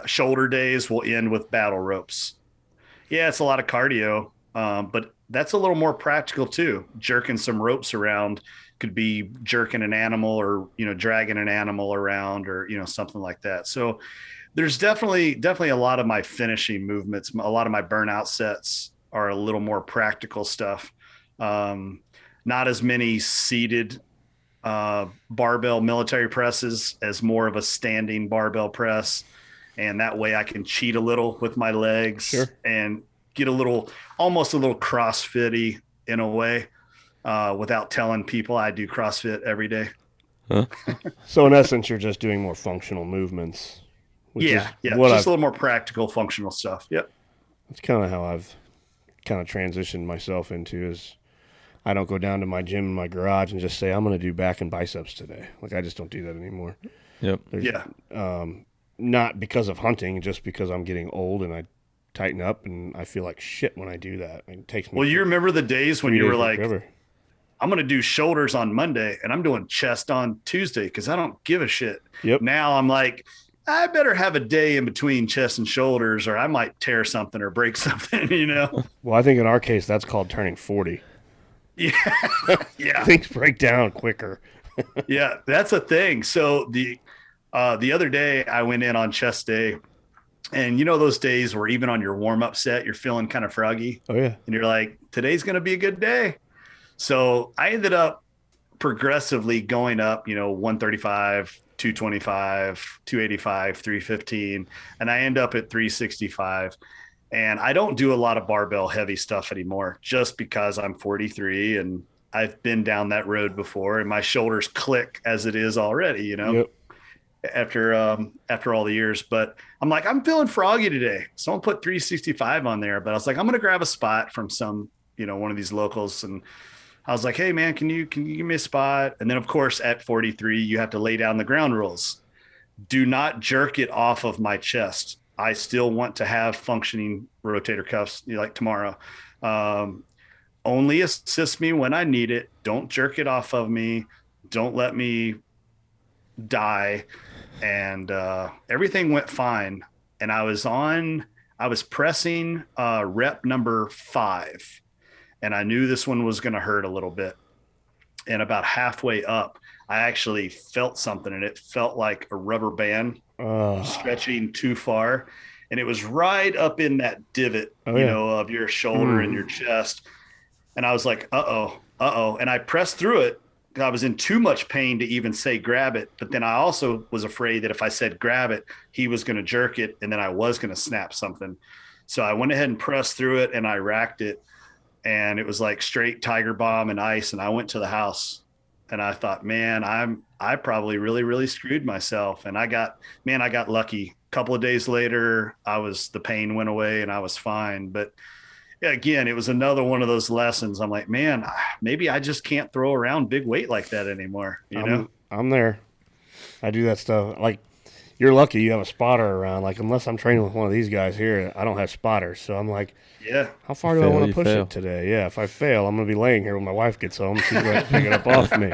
shoulder days will end with battle ropes. Yeah, it's a lot of cardio, but that's a little more practical too. Jerking some ropes around could be jerking an animal or, dragging an animal around or, something like that. So there's definitely a lot of my finishing movements. A lot of my burnout sets are a little more practical stuff. Not as many seated barbell military presses as more of a standing barbell press. And that way I can cheat a little with my legs and get almost a little CrossFit-y in a way, without telling people I do CrossFit every day. Huh? So in essence, you're just doing more functional movements. Just a little more practical, functional stuff. Yep. That's kind of how I've kind of transitioned myself into, is I don't go down to my gym in my garage and just say, I'm going to do back and biceps today. Like, I just don't do that anymore. Yep. Not because of hunting, just because I'm getting old and I tighten up and I feel like shit when I do that. It takes me. Well, you remember the days when you were like, recover. I'm going to do shoulders on Monday and I'm doing chest on Tuesday because I don't give a shit. Yep. Now I'm like, I better have a day in between chest and shoulders or I might tear something or break something, Well, I think in our case, that's called turning 40. Yeah. Yeah. Things break down quicker. Yeah, that's a thing. So the other day I went in on chest day, and those days where even on your warm-up set, you're feeling kind of froggy. Oh, yeah. And you're like, today's going to be a good day. So I ended up progressively going up, 135, 225, 285, 315, and I end up at 365. And I don't do a lot of barbell heavy stuff anymore just because I'm 43 and I've been down that road before and my shoulders click as it is already, Yep. after all the years. But I'm like, I'm feeling froggy today. So I'll put 365 on there. But I was like, I'm going to grab a spot from some, one of these locals. And I was like, hey man, can you give me a spot? And then of course at 43, you have to lay down the ground rules. do not jerk it off of my chest. I still want to have functioning rotator cuffs like tomorrow. Um, Only assist me when I need it. Don't jerk it off of me. Don't let me die. And everything went fine. And I was pressing rep number 5. And I knew this one was going to hurt a little bit. And about halfway up, I actually felt something, and it felt like a rubber band stretching too far. And it was right up in that divot, of your shoulder and your chest. And I was like, uh-oh. And I pressed through it. I was in too much pain to even say grab it. But then I also was afraid that if I said grab it, he was going to jerk it, and then I was going to snap something. So I went ahead and pressed through it, and I racked it. And it was like straight tiger bomb and ice. And I went to the house, and I thought, man, I probably really, really screwed myself. And I got lucky. A couple of days later, the pain went away and I was fine. But yeah, again, it was another one of those lessons. I'm like, man, maybe I just can't throw around big weight like that anymore. You know? I'm there. I do that stuff. Like, you're lucky you have a spotter around. Like, unless I'm training with one of these guys here, I don't have spotters. So I'm like, yeah, how far do I want to push it today? Yeah, if I fail, I'm going to be laying here when my wife gets home. She's going to pick it up off me.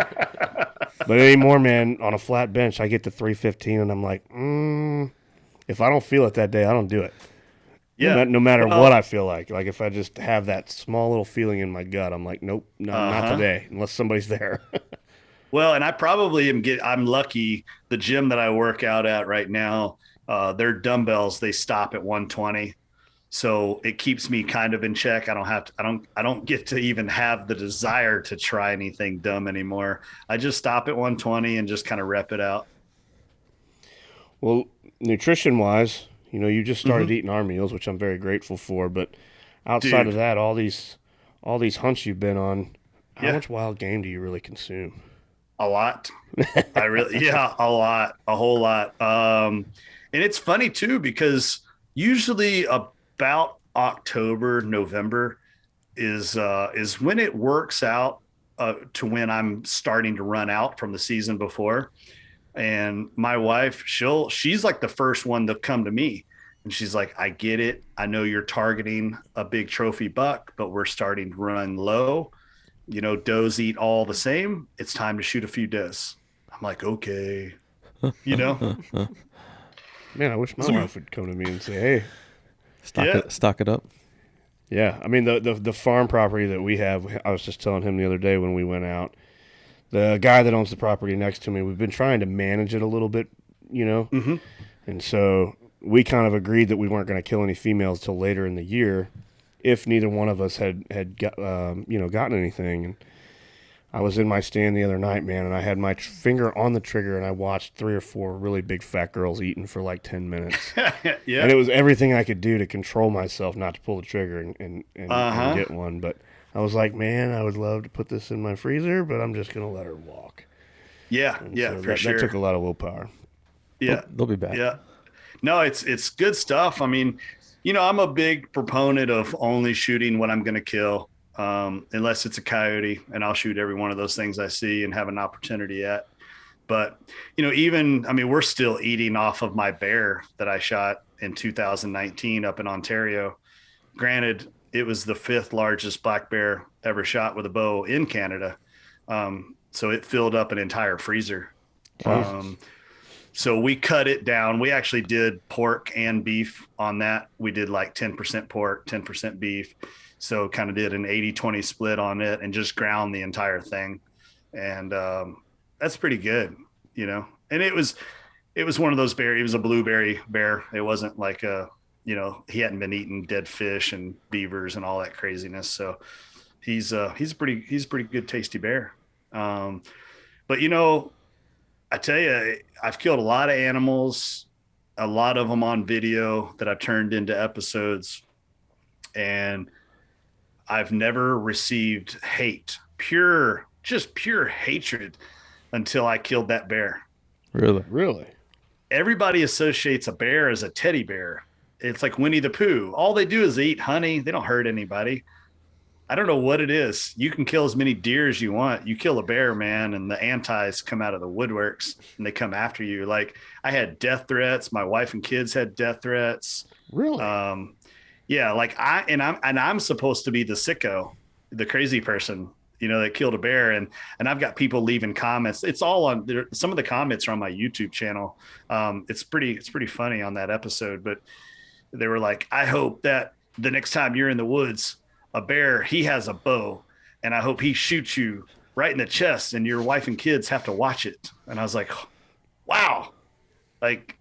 But anymore, man, on a flat bench, I get to 315, and I'm like, if I don't feel it that day, I don't do it. Yeah. No matter what I feel like. Like, if I just have that small little feeling in my gut, I'm like, nope, not today, unless somebody's there. Well, and I probably I'm lucky. The gym that I work out at right now, their dumbbells, they stop at 120. So it keeps me kind of in check. I don't get to even have the desire to try anything dumb anymore. I just stop at 120 and just kind of rep it out. Well, nutrition wise, you just started eating our meals, which I'm very grateful for. But outside of that, all these hunts you've been on, how much wild game do you really consume? A lot. A lot, a whole lot. And it's funny too, because usually about October, November is when it works out to when I'm starting to run out from the season before. And my wife, she's like the first one to come to me, and she's like, I get it. I know you're targeting a big trophy buck, but we're starting to run low. Does eat all the same. It's time to shoot a few does. I'm like, okay, Man, I wish my wife would come to me and say, hey, stock it up. Yeah, I mean the farm property that we have. I was just telling him the other day when we went out. The guy that owns the property next to me, we've been trying to manage it a little bit, and so we kind of agreed that we weren't going to kill any females till later in the year, if neither one of us had gotten anything. And I was in my stand the other night, man, and I had my finger on the trigger, and I watched 3 or 4 really big fat girls eating for like 10 minutes. Yeah. And it was everything I could do to control myself not to pull the trigger and get one. But I was like, man, I would love to put this in my freezer, but I'm just going to let her walk. Yeah, so for sure. That took a lot of willpower. Yeah. They'll be back. Yeah. No, it's good stuff. I mean, I'm a big proponent of only shooting what I'm going to kill, unless it's a coyote, and I'll shoot every one of those things I see and have an opportunity at. But, we're still eating off of my bear that I shot in 2019 up in Ontario. Granted, it was the 5th largest black bear ever shot with a bow in Canada. So it filled up an entire freezer. So we cut it down. We actually did pork and beef on that. We did like 10% pork, 10% beef. So kind of did an 80-20 split on it and just ground the entire thing. And that's pretty good, And it was one of those bear. It was a blueberry bear. It wasn't like he hadn't been eating dead fish and beavers and all that craziness. So he's a pretty good, tasty bear. But I tell you, I've killed a lot of animals, a lot of them on video that I've turned into episodes, and I've never received hate, pure hatred, until I killed that bear. Really? Everybody associates a bear as a teddy bear. It's like Winnie the Pooh. All they do is they eat honey. They don't hurt anybody. I don't know what it is. You can kill as many deer as you want. You kill a bear, man, and the antis come out of the woodworks and they come after you. Like I had death threats. My wife and kids had death threats. Really? Yeah, like I'm supposed to be the sicko, the crazy person, that killed a bear, and I've got people leaving comments. It's all on there. Some of the comments are on my YouTube channel. It's pretty funny on that episode, but they were like, I hope that the next time you're in the woods, a bear, he has a bow, and I hope he shoots you right in the chest, and your wife and kids have to watch it. And I was like, wow, like,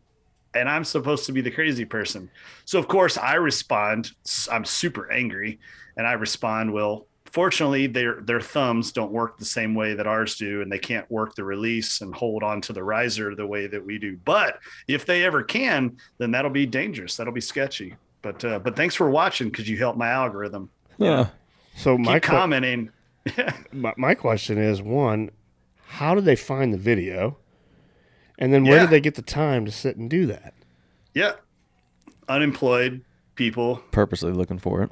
and I'm supposed to be the crazy person. So of course I respond. I'm super angry, and I respond, well, fortunately their thumbs don't work the same way that ours do, and they can't work the release and hold on to the riser the way that we do. But if they ever can, then that'll be dangerous. That'll be sketchy. But thanks for watching, because you helped my algorithm. Yeah. So Keep commenting. my question is, one, how did they find the video? And then where did they get the time to sit and do that? Yeah. Unemployed people Purposely looking for it.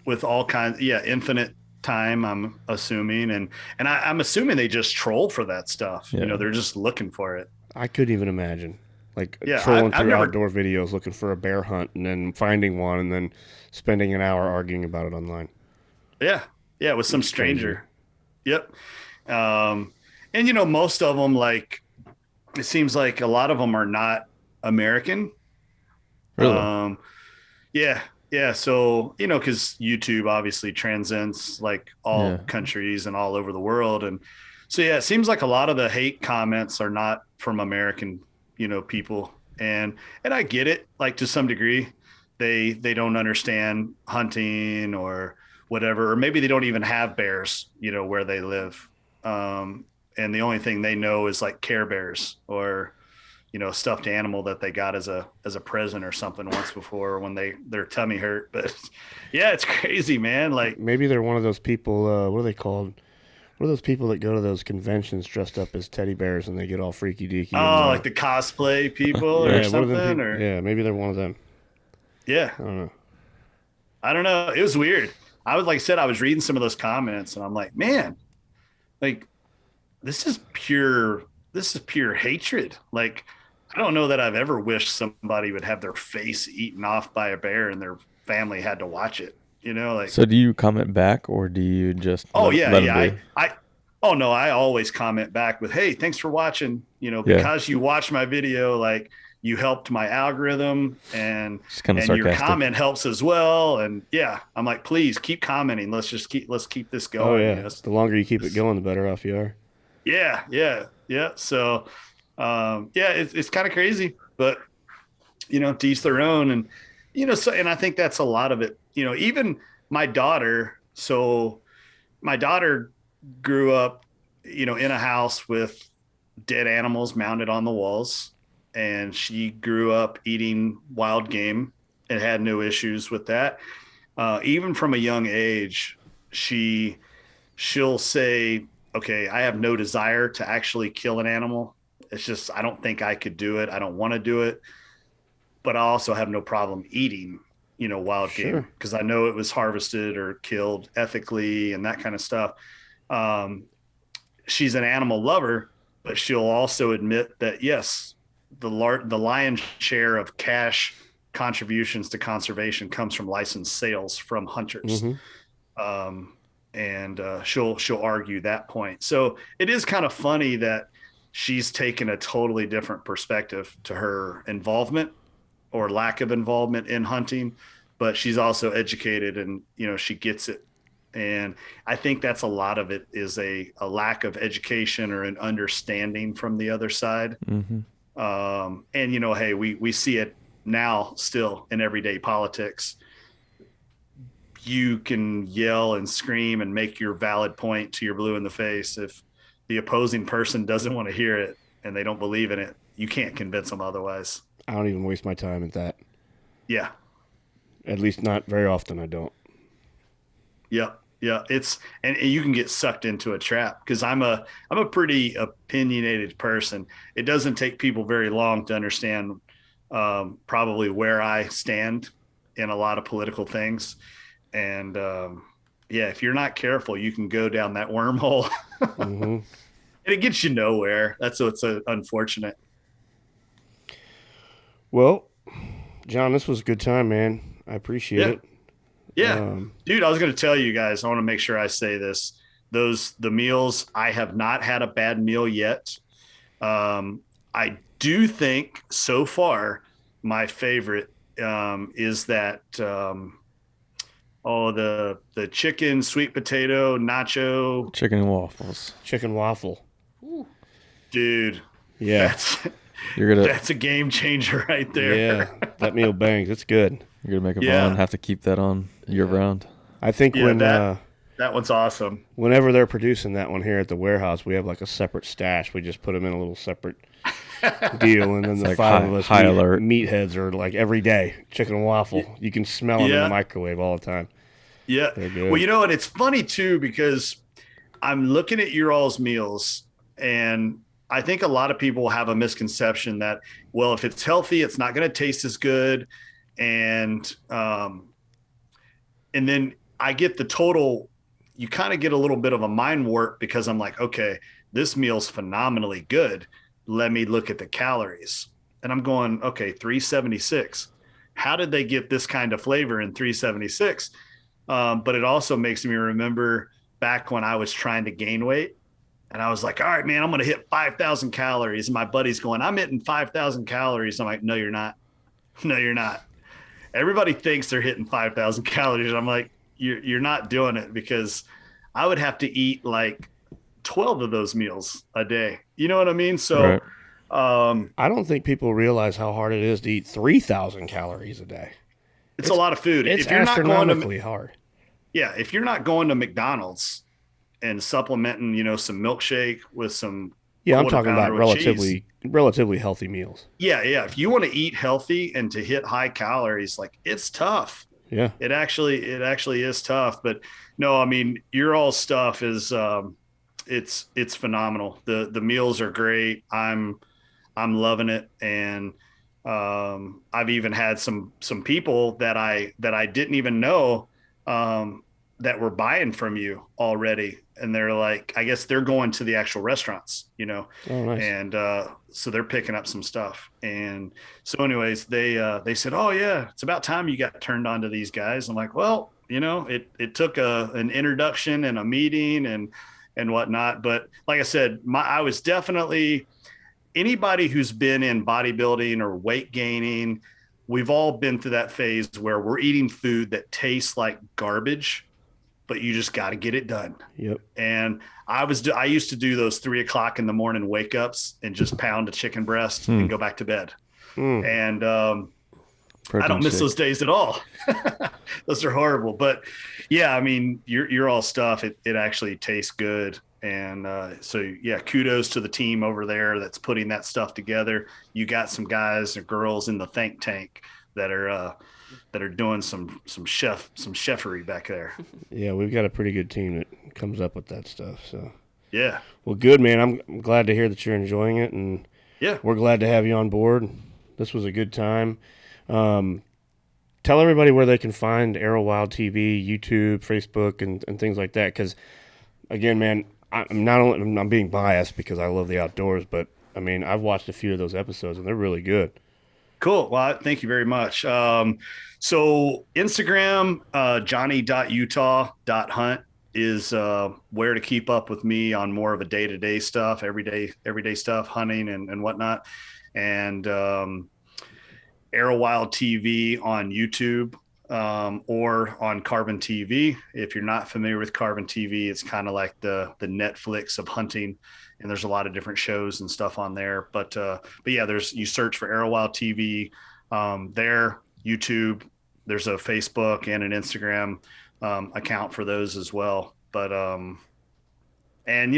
with all kinds, infinite time, I'm assuming. And I'm assuming they just troll for that stuff. Yeah. They're just looking for it. I couldn't even imagine. Like Yeah, trolling I've through never- outdoor videos looking for a bear hunt and then finding one and then spending an hour arguing about it online. Yeah. Yeah. With some It's crazy. stranger. Yep. And most of them, like, it seems like a lot of them are not American. Really? Yeah. Yeah. So, because YouTube obviously transcends like all Yeah. countries and all over the world. And so, yeah, it seems like a lot of the hate comments are not from American, people. And I get it, like, to some degree. They don't understand hunting or whatever, or maybe they don't even have bears, where they live. And the only thing they know is like Care Bears or, stuffed animal that they got as a present or something once before when their tummy hurt. But yeah, it's crazy, man. Like, Maybe they're one of those people, what are they called? What are those people that go to those conventions dressed up as teddy bears and they get all freaky deaky? like the cosplay people or one of something, them or yeah, maybe they're one of them. yeah, I don't know. It was weird. I was, like I said, I was reading some of those comments and I'm like, man, like, this is pure hatred. Like, I don't know that I've ever wished somebody would have their face eaten off by a bear and their family had to watch it. Like, So do you comment back or do you just let 'em be? Oh no, I always comment back with, hey, thanks for watching, because you watched my video, like, you helped my algorithm, and Just kinda your sarcastic. comment helps as well. And yeah, I'm like, please keep commenting. Let's keep this going. Oh, yeah. The longer you keep it going, the better off you are. Yeah. So, it's kind of crazy, but to each their own. And, so, and I think that's a lot of it, even my daughter. So my daughter grew up, in a house with dead animals mounted on the walls, and she grew up eating wild game and had no issues with that. Even from a young age, she'll say, okay, I have no desire to actually kill an animal. It's just, I don't think I could do it. I don't want to do it, but I also have no problem eating, wild game, because I know it was harvested or killed ethically and that kind of stuff. She's an animal lover, but she'll also admit that, yes, the lion's share of cash contributions to conservation comes from licensed sales from hunters. And she'll argue that point. So it is kind of funny that she's taken a totally different perspective to her involvement or lack of involvement in hunting, but she's also educated and, she gets it. And I think that's a lot of it is a lack of education or an understanding from the other side. And, hey, we see it now still in everyday politics. You can yell and scream and make your valid point to your blue in the face. If the opposing person doesn't want to hear it and they don't believe in it, you can't convince them otherwise. I don't even waste my time at that. Yeah. At least not very often. I don't. Yeah. And you can get sucked into a trap, because I'm a pretty opinionated person. It doesn't take people very long to understand probably where I stand in a lot of political things. And yeah, if you're not careful, you can go down that wormhole Hmm. and it gets you nowhere. That's what's unfortunate. Well, John, this was a good time, man. I appreciate Yeah. it. Yeah. Um, Dude, I was going to tell you guys, I want to make sure I say this. The meals, I have not had a bad meal yet. I do think so far my favorite is that the chicken, sweet potato, nacho. Chicken and waffles. chicken waffle. Dude, Yeah, that's You're gonna that's a game changer right yeah, there. that meal bangs. It's good. you're gonna make a Yeah. bun. Have to keep that on year round. I think Yeah, when that one's awesome. whenever they're producing that one here at the warehouse, we have like a separate stash. We just put them in a little separate deal, and then the like five high- of us high alert. meatheads are like every day chicken and waffle. You can smell them in Yeah. the microwave all the time. Yeah. They're good. Well, you know what? It's funny too because I'm looking at your all's meals, and I think a lot of people have a misconception that, well, if it's healthy, it's not going to taste as good, and then I get the total. You kind of get a little bit of a mind warp because I'm like, okay, this meal's phenomenally good. Let me look at the calories, and I'm going, okay, 376. How did they get this kind of flavor in 376? But it also makes me remember back when I was trying to gain weight and I was like, all right, man, I'm going to hit 5,000 calories. And my buddy's going, I'm hitting 5,000 calories. I'm like, no, you're not. No, you're not. Everybody thinks they're hitting 5,000 calories. I'm like, you're not doing it because I would have to eat like 12 of those meals a day. You know what I mean? So, Right. I don't think people realize how hard it is to eat 3,000 calories a day. it's a lot of food. It's If you're not going to, astronomically hard. yeah, if you're not going to McDonald's and supplementing, some milkshake with some Yeah, I'm quarter talking about pounder with cheese. relatively healthy meals. Yeah. If you want to eat healthy and to hit high calories, like it's tough. Yeah. It actually is tough. But no, I mean, your all stuff is it's phenomenal. The meals are great. I'm loving it, and I've even had some people that I didn't even know that were buying from you already, and they're like, I guess they're going to the actual restaurants, Oh, nice. and so they're picking up some stuff. And so, anyways, they said, "Oh yeah, it's about time you got turned on to these guys." I'm like, "Well, it took an introduction and a meeting and whatnot." But like I said, I was definitely anybody who's been in bodybuilding or weight gaining. We've all been through that phase where we're eating food that tastes like garbage, but you just got to get it done. Yep. And I used to do those 3:00 in the morning wake ups and just pound a chicken breast and go back to bed. And I Protein don't miss shake. those days at all. Those are horrible. But yeah, I mean, you're all stuff. It actually tastes good. And so, yeah, kudos to the team over there that's putting that stuff together. You got some guys and girls in the think tank that are doing some chefery back there. Yeah, we've got a pretty good team that comes up with that stuff. So, Yeah. well, good, man. I'm glad to hear that you're enjoying it, and Yeah. we're glad to have you on board. This was a good time. Tell everybody where they can find ArrowWildTV, YouTube, Facebook, and things like that. Because, again, man, I'm being biased because I love the outdoors, but I mean, I've watched a few of those episodes and they're really good. Cool. Well, thank you very much. So Instagram, johnny.utah.hunt is where to keep up with me on more of a day-to-day stuff, everyday stuff, hunting and whatnot. And ArrowWild TV on YouTube or on Carbon TV. If you're not familiar with Carbon TV, it's kind of like the Netflix of hunting, and there's a lot of different shows and stuff on there. But yeah, you search for ArrowWild TV there, YouTube. There's a Facebook and an Instagram account for those as well. But and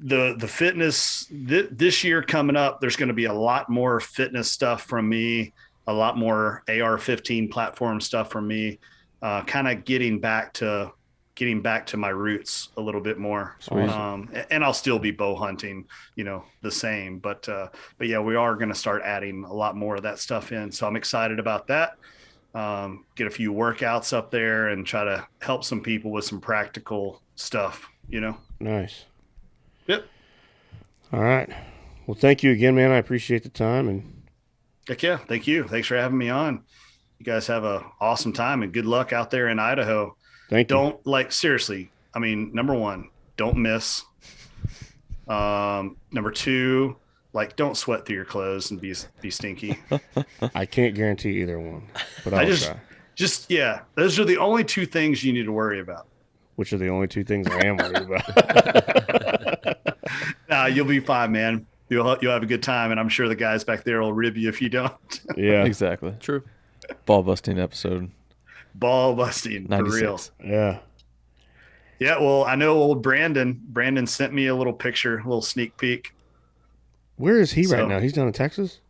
the fitness this year coming up, there's going to be a lot more fitness stuff from me, a lot more AR-15 platform stuff from me, kind of getting back to my roots a little bit more. And I'll still be bow hunting, the same, but yeah, we are going to start adding a lot more of that stuff in. So I'm excited about that. get a few workouts up there, and try to help some people with some practical stuff, Nice. Yep. All right. Well, thank you again, man. I appreciate the time. And Heck yeah. Thank you. Thanks for having me on. You guys have a awesome time and good luck out there in Idaho. thank you. Don't seriously. I mean, number one, don't miss. Number two, don't sweat through your clothes and be stinky. I can't guarantee either one, but I'll try. Those are the only two things you need to worry about. Which are the only two things I am worried about. Nah, you'll be fine, man. You'll have a good time, and I'm sure the guys back there will rib you if you don't. Yeah. Exactly. True. Ball busting episode Ball busting for real. 96. Yeah. Yeah, well, I know old Brandon sent me a little picture, a little sneak peek. Where is he right So- now? He's down in Texas?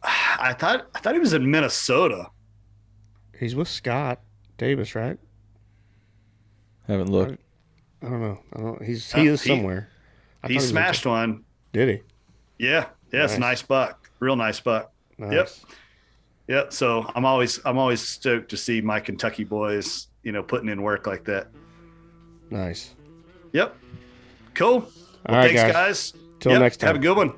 I thought he was in Minnesota. He's with Scott Davis, right? Haven't looked. I don't know. He is He- somewhere. I thought He was in smashed one. Did he? Yeah, it's a Nice. nice buck, real nice buck. Nice. Yep. So I'm always stoked to see my Kentucky boys, putting in work like that. Nice. Yep. Cool. Well, All right, thanks, guys. guys. Till Yep, next time. Have a good one.